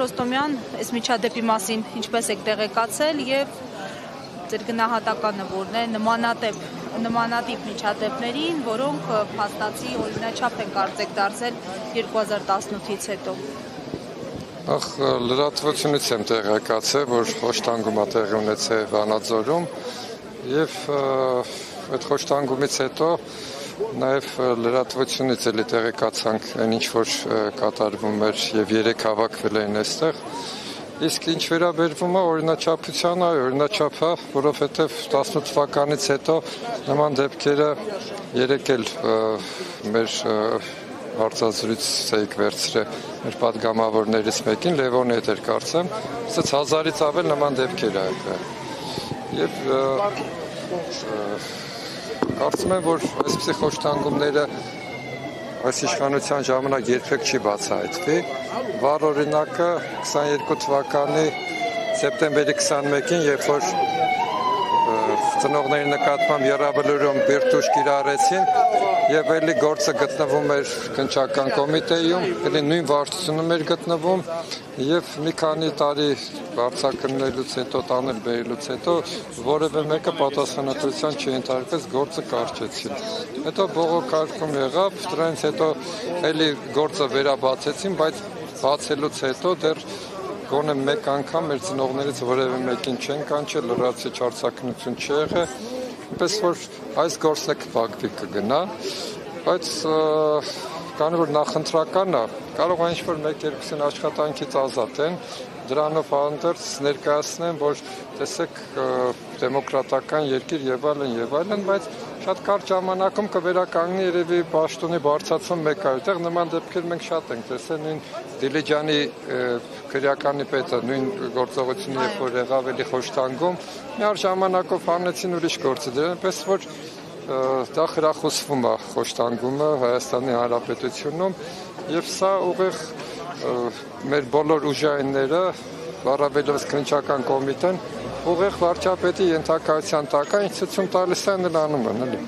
Քրոստոմյան, այս միջադեպի մասին ինչպես եք տեղեկացել եւ ձեր գնահատականը որն է նմանատիպ միջադեպներին, որոնք փաստացի օրինաչափ են կարծեք դարձել 2018-ից հետո։ Լրատվությունից եմ տեղեկացել, որ խոշտանգումը տեղի ունեցել Վանաձորում եւ այդ խոշտանգումից հետո նաև լրատվությունից էլի տեղեկացանք այն ինչ որ կատարվում էր եւ 3 հավաքվել էին այստեղ։ Իսկ ինչ վերաբերվում է օրինաչափությանը, օրինաչափը, որովհետեւ 18 թվականից հետո նման դեպքերը երեք էլ մեր հարցազրույց էիք վերցրել մեր պատգամավորներից մեկին, Լևոնի հետ էր կարծեմ, ասաց 1000-ից ավել նման դեպքեր ա եղել։ Եվ կարծում եմ, որ այսպիսի խոշտանգումները այս իշխանության ժամանակ երբեք չի բացահայտվի։ Վառ օրինակը 22 թվականի սեպտեմբերի 21-ին, երբ որ ծնողների նկատմամբ եռաբլուրում բիրտուշ կիրառեցին եւ էլի գործը գտնվում էր քննչական կոմիտեում, էլի նույն վարչությունում էր գտնվում եւ մի քանի տարի վարչակնելուց հետո տանել բերելուց հետո որևէ մեկը պատասխանատվության չընթարկվեց, գործը կարճեցին։ Հետո բողոքարկում եղավ, դրանից հետո էլի գործը վերաբացեցին, բայց բացելուց հետո դեռ գոնե մեկ անգամ մեր ծնողներից որևէ մեկին չեն կանչել, լրացուցիչ արձակնություն չի եղել, այնպես որ այս գործը կփակվի կգնա, բայց քանի որ նախընտրական է, կարող է ինչ-որ մեկ-երկուսին աշխատանքից ազատեն, դրանով հանդերձ ներկայացնեն, որ տեսեք դեմոկրատական երկիր եւ այլն, բայց շատ կարճ ժամանակում կվերականգնի երևի պաշտոնի բարձրացում մեկ այդտեղ նման դեպքեր մենք շատ ենք տեսել նույն Դիլիջանի քրեականի պետը նույն գործողությունը երբ որ եղավ էլի խոշտանգում մի առ ժամանակով հանեցին ուրիշ գործը դրան պես որ դա խրախուսվում է խոշտանգումը Հայաստանի Հանրապետությունում եւ սա ուղիղ մեր բոլոր ուժայինները առավելևս քննչական կոմիտեն ուղիղ վարչապետի ենթակայության տակ է ցույց տալիս են անում են էլի